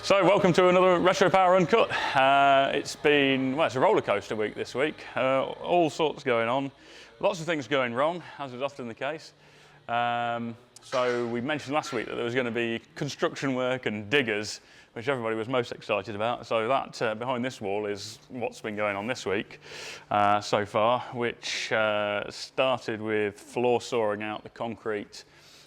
So welcome to another Retropower Uncut. It's been, well, it's a roller coaster week this week. All sorts going on. Lots of things going wrong, as is often the case. So we mentioned last week that there was going to be construction work and diggers, which everybody was most excited about. So that behind this wall is what's been going on this week so far, which started with floor sawing out the concrete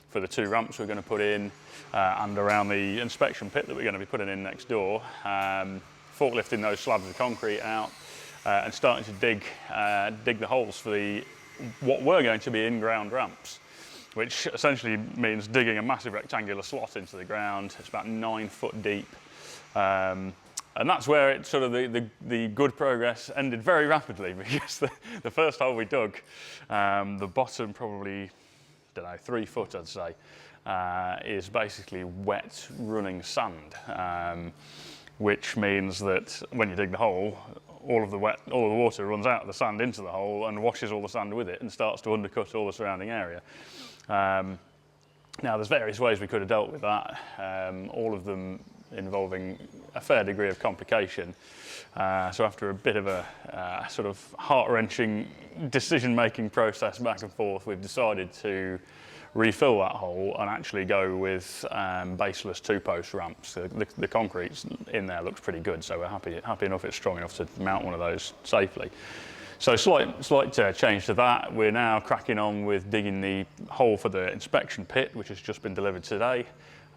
for the two ramps we're going to put in and around the inspection pit that we're going to be putting in next door, forklifting those slabs of concrete out and starting to dig the holes for what were going to be in-ground ramps, which essentially means digging a massive rectangular slot into the ground. It's about 9 foot deep. And that's where it sort of the good progress ended very rapidly, because the first hole we dug, the bottom probably, don't know, 3 foot I'd say, is basically wet running sand, which means that when you dig the hole, all of the water runs out of the sand into the hole and washes all the sand with it and starts to undercut all the surrounding area. Now there's various ways we could have dealt with that, all of them involving a fair degree of complication. So after a bit of a sort of heart-wrenching decision-making process back and forth, we've decided to refill that hole and actually go with baseless two-post ramps. The concrete in there looks pretty good, so we're happy enough it's strong enough to mount one of those safely. So slight change to that. We're now cracking on with digging the hole for the inspection pit, which has just been delivered today.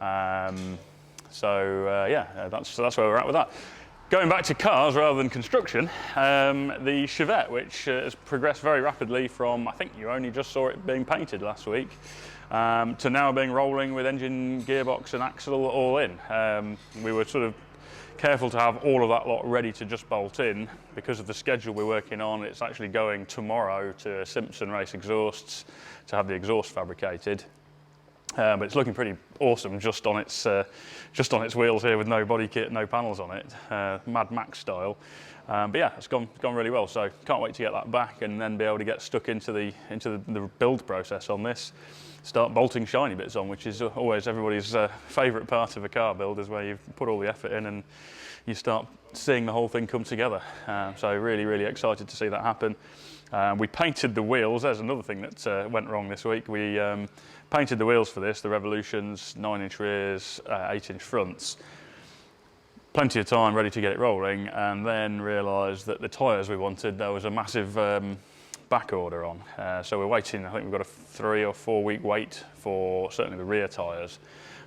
Yeah, that's where we're at with that. Going back to cars rather than construction, the Chevette, which has progressed very rapidly from, I think you only just saw it being painted last week, to now being rolling with engine, gearbox and axle all in. We were sort of careful to have all of that lot ready to just bolt in because of the schedule we're working on. It's actually going tomorrow to Simpson Race Exhausts to have the exhaust fabricated. But it's looking pretty awesome just on its wheels here with no body kit, no panels on it, Mad Max style. But yeah, it's gone really well. So can't wait to get that back and then be able to get stuck into the build process on this. Start bolting shiny bits on, which is always everybody's favourite part of a car build, is where you put all the effort in and you start seeing the whole thing come together. So really excited to see that happen. We painted the wheels. There's another thing that went wrong this week. We painted the wheels for this, the Revolutions, 9-inch rears, 8-inch fronts. Plenty of time ready to get it rolling, and then realised that the tyres we wanted, there was a massive back order on. So we're waiting, I think we've got a 3 or 4 week wait for certainly the rear tyres.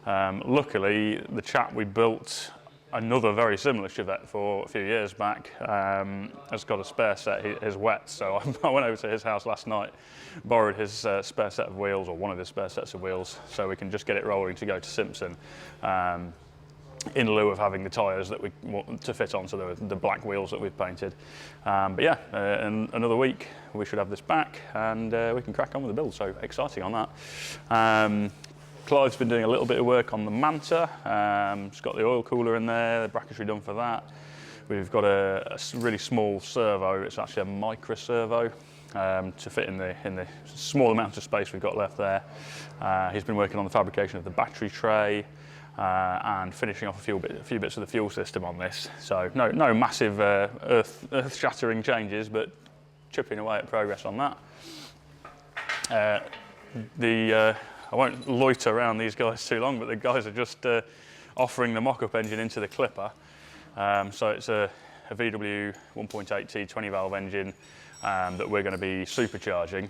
Luckily, the chap we built another very similar Chevette for a few years back has got a spare set, his wet, so I went over to his house last night, borrowed his spare set of wheels, or one of his spare sets of wheels, so we can just get it rolling to go to Simpson, in lieu of having the tyres that we want to fit onto the black wheels that we've painted. But yeah, in another week we should have this back and we can crack on with the build, so exciting on that. Clive's been doing a little bit of work on the Manta. It's got the oil cooler in there, the bracketry done for that. We've got a really small servo. It's actually a micro servo to fit in the small amount of space we've got left there. He's been working on the fabrication of the battery tray and finishing off a few bits of the fuel system on this. So no massive earth-shattering changes, but chipping away at progress on that. I won't loiter around these guys too long, but the guys are just offering the mock-up engine into the Clipper. So it's a VW 1.8T 20 valve engine that we're going to be supercharging.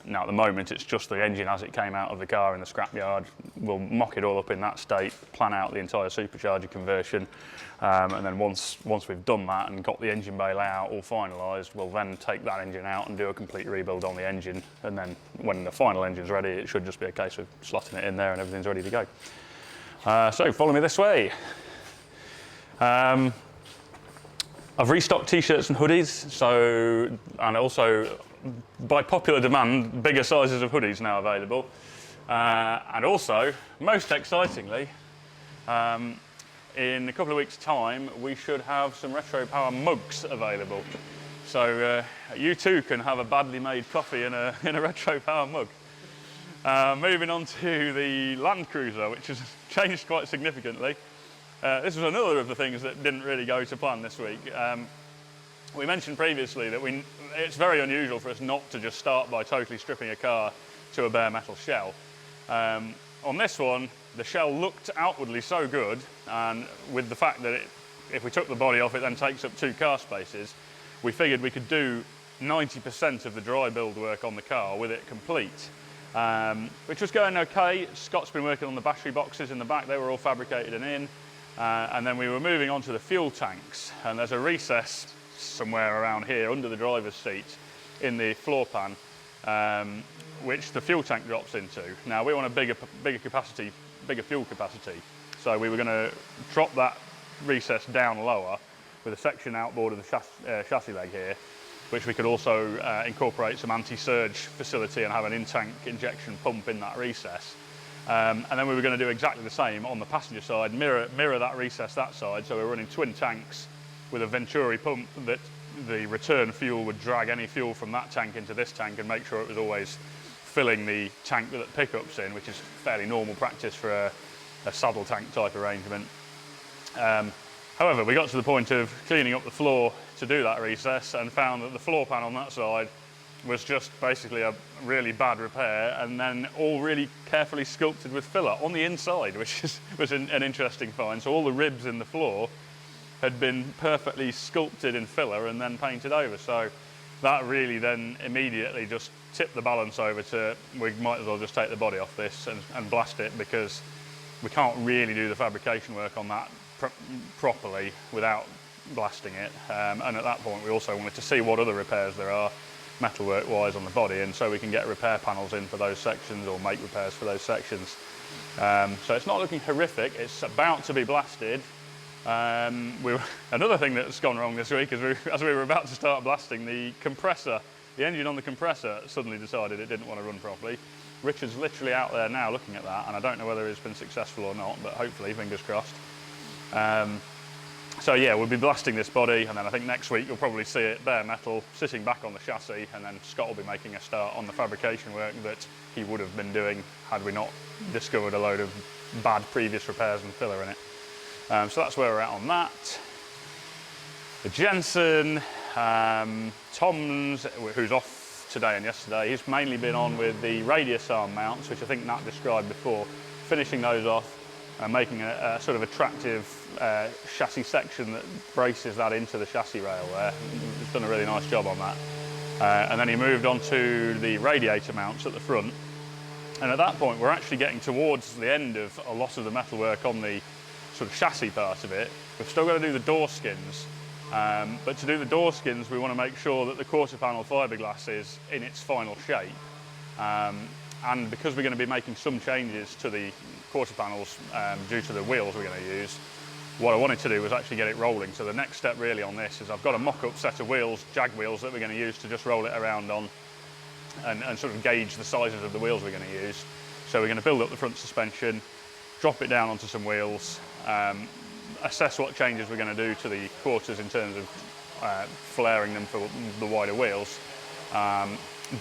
Now at the moment it's just the engine as it came out of the car in the scrapyard. We'll mock it all up in that state, plan out the entire supercharger conversion, and then once we've done that and got the engine bay layout all finalised, we'll then take that engine out and do a complete rebuild on the engine, and then when the final engine's ready, it should just be a case of slotting it in there and everything's ready to go. So follow me this way. I've restocked t-shirts and hoodies, and also by popular demand, bigger sizes of hoodies now available. And also, most excitingly, in a couple of weeks' time, we should have some Retropower mugs available. So you too can have a badly made coffee in a Retropower mug. Moving on to the Landcruiser, which has changed quite significantly. this was another of the things that didn't really go to plan this week. We mentioned previously that it's very unusual for us not to just start by totally stripping a car to a bare metal shell. On this one, the shell looked outwardly so good, and with the fact that if we took the body off, it then takes up 2 car spaces, we figured we could do 90% of the dry build work on the car with it complete, which was going okay. Scott's been working on the battery boxes in the back, they were all fabricated and in, and then we were moving on to the fuel tanks, and there's a recess somewhere around here under the driver's seat in the floor pan, which the fuel tank drops into. Now we want a bigger fuel capacity, so we were going to drop that recess down lower with a section outboard of the chassis leg here, which we could also incorporate some anti-surge facility and have an in-tank injection pump in that recess. And then we were going to do exactly the same on the passenger side, mirror that recess that side, so we're running twin tanks with a Venturi pump that the return fuel would drag any fuel from that tank into this tank and make sure it was always filling the tank that it pickups in, which is fairly normal practice for a saddle tank type arrangement. However, we got to the point of cleaning up the floor to do that recess and found that the floor pan on that side was just basically a really bad repair, and then all really carefully sculpted with filler on the inside, which was an interesting find. So all the ribs in the floor had been perfectly sculpted in filler and then painted over. So that really then immediately just tipped the balance over to, we might as well just take the body off this and blast it, because we can't really do the fabrication work on that properly without blasting it. And at that point we also wanted to see what other repairs there are metalwork wise on the body, and so we can get repair panels in for those sections or make repairs for those sections. So it's not looking horrific, it's about to be blasted. Another thing that's gone wrong this week is as we were about to start blasting, the engine on the compressor suddenly decided it didn't want to run properly. Richard's literally out there now looking at that, and I don't know whether it's been successful or not, but hopefully, fingers crossed. So yeah, we'll be blasting this body, and then I think next week you'll probably see it bare metal sitting back on the chassis, and then Scott will be making a start on the fabrication work that he would have been doing had we not discovered a load of bad previous repairs and filler in it. So that's where we're at on that. The Jensen, Tom's, who's off today and yesterday, he's mainly been on with the radius arm mounts, which I think Nat described before, finishing those off and making a sort of attractive chassis section that braces that into the chassis rail there. He's done a really nice job on that. And then he moved on to the radiator mounts at the front. And at that point, we're actually getting towards the end of a lot of the metalwork on the sort of chassis part of it. We've still got to do the door skins. But to do the door skins, we want to make sure that the quarter panel fiberglass is in its final shape. And because we're going to be making some changes to the quarter panels due to the wheels we're going to use, what I wanted to do was actually get it rolling. So the next step really on this is I've got a mock-up set of wheels, jag wheels, that we're going to use to just roll it around on and sort of gauge the sizes of the wheels we're going to use. So we're going to build up the front suspension, drop it down onto some wheels, assess what changes we're going to do to the quarters in terms of flaring them for the wider wheels,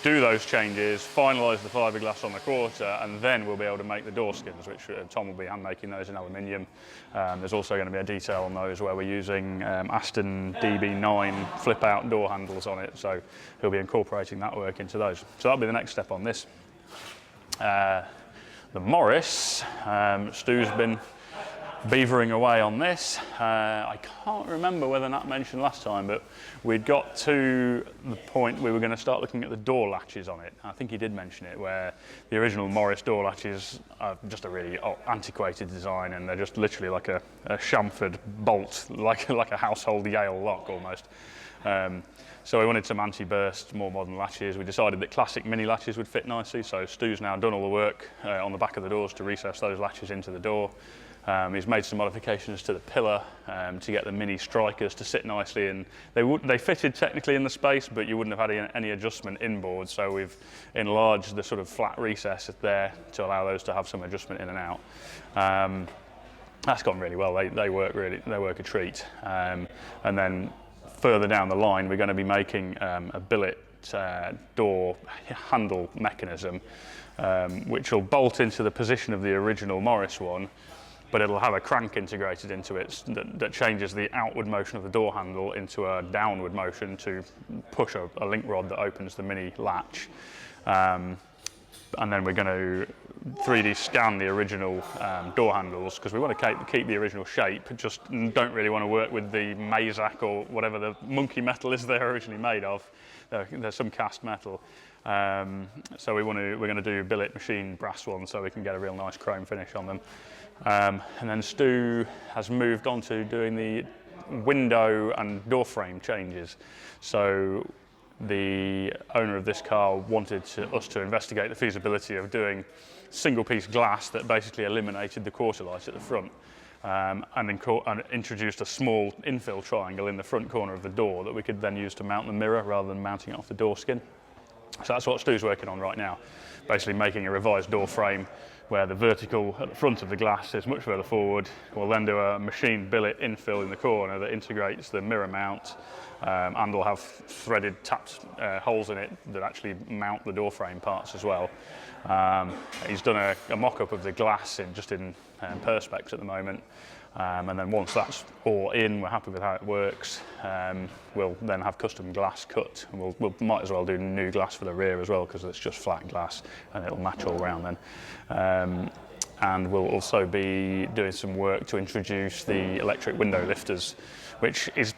do those changes, finalise the fiberglass on the quarter, and then we'll be able to make the door skins, which Tom will be hand making those in aluminium. There's also going to be a detail on those where we're using Aston DB9 flip out door handles on it, so he'll be incorporating that work into those. So that'll be the next step on this. The Morris, Stu's been beavering away on this. I can't remember whether Nat mentioned last time, but we'd got to the point we were going to start looking at the door latches on it. I think he did mention it, where the original Morris door latches are just a really antiquated design, and they're just literally like a chamfered bolt, like a household Yale lock almost. So we wanted some anti-burst, more modern latches. We decided that classic mini latches would fit nicely, so Stu's now done all the work on the back of the doors to recess those latches into the door. He's made some modifications to the pillar to get the mini strikers to sit nicely, and they fitted technically in the space, but you wouldn't have had any adjustment inboard, so we've enlarged the sort of flat recess there to allow those to have some adjustment in and out. That's gone really well. They work a treat. And then further down the line, we're going to be making a billet door handle mechanism, which will bolt into the position of the original Morris one, but it'll have a crank integrated into it that changes the outward motion of the door handle into a downward motion to push a link rod that opens the mini latch. And then we're going to 3D scan the original door handles, because we want to keep the original shape, just don't really want to work with the Mazak or whatever the monkey metal is they're originally made of. There's some cast metal. So we're going to do billet machine brass ones so we can get a real nice chrome finish on them. And then Stu has moved on to doing the window and door frame changes. So the owner of this car wanted us to investigate the feasibility of doing single piece glass that basically eliminated the quarter light at the front, and introduced a small infill triangle in the front corner of the door that we could then use to mount the mirror rather than mounting it off the door skin. So that's what Stu's working on right now, basically making a revised door frame where the vertical at the front of the glass is much further forward. We'll then do a machine billet infill in the corner that integrates the mirror mount, and we'll have threaded tapped holes in it that actually mount the door frame parts as well. He's done a mock-up of the glass in Perspex at the moment, and then once that's all in, we're happy with how it works, we'll then have custom glass cut, and we'll might as well do new glass for the rear as well, because it's just flat glass and it'll match all around then. And we'll also be doing some work to introduce the electric window lifters, which is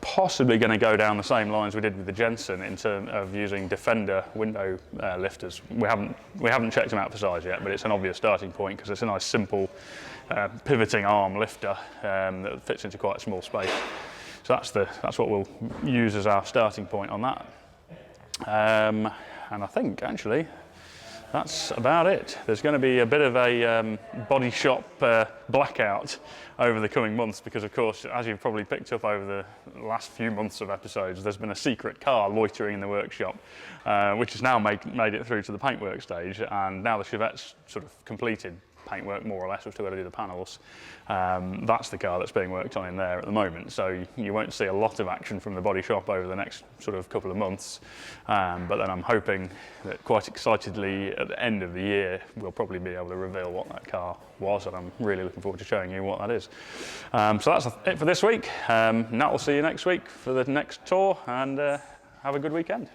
possibly going to go down the same lines we did with the Jensen in terms of using Defender window lifters. We haven't checked them out for size yet, but it's an obvious starting point because it's a nice simple pivoting arm lifter that fits into quite a small space. So that's what we'll use as our starting point on that. And I think actually that's about it. There's going to be a bit of a body shop blackout over the coming months because, of course, as you've probably picked up over the last few months of episodes, there's been a secret car loitering in the workshop, which has now made it through to the paintwork stage, and now the Chevette's sort of completed paintwork more or less. We've still got to do the panels. That's the car that's being worked on in there at the moment, so you won't see a lot of action from the body shop over the next sort of couple of months, but then I'm hoping that quite excitedly at the end of the year we'll probably be able to reveal what that car was, and I'm really looking forward to showing you what that is. So that's it for this week. Nat will see you next week for the next tour, and have a good weekend.